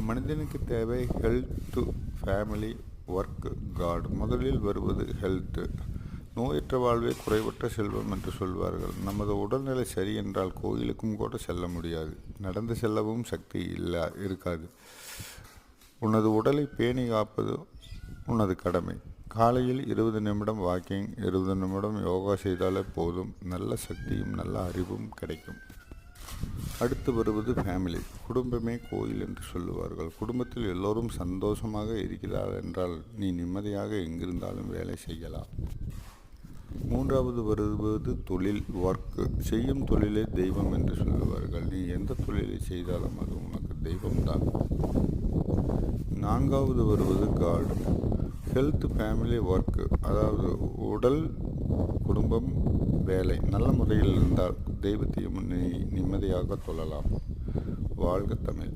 மனிதனுக்கு தேவை health, family, work, God. முதலில் வருவது ஹெல்த்து. நோயற்ற வாழ்வே குறைவற்ற செல்வம் என்று சொல்வார்கள். நமது உடல்நிலை சரி என்றால் கோயிலுக்கும் கூட செல்ல முடியாது, நடந்து செல்லவும் சக்தி இருக்காது. உனது உடலை பேணி காப்பது உனது கடமை. காலையில் 20 நிமிடம் வாக்கிங், 20 நிமிடம் யோகா செய்தாலே போதும். நல்ல சக்தியும் நல்ல அறிவும் கிடைக்கும். அடுத்து வருவது ஃபேமிலி. குடும்பமே கோயில் என்று சொல்லுவார்கள். குடும்பத்தில் எல்லோரும் சந்தோஷமாக இருக்கிறார்கள் என்றால் நீ நிம்மதியாக எங்கிருந்தாலும் வேலை செய்யலாம். மூன்றாவது வருவது தொழில், ஒர்க்கு. செய்யும் தொழிலே தெய்வம் என்று சொல்லுவார்கள். நீ எந்த தொழிலை செய்தாலும் அது உனக்கு தெய்வம்தான். நான்காவது வருவது காட். Health, family, work. அதாவது உடல், குடும்பம், வேலை நல்ல முறையில் இருந்தால் தெய்வத்தையும் நிம்மதியாக தொழலாம். வாழ்க தமிழ்.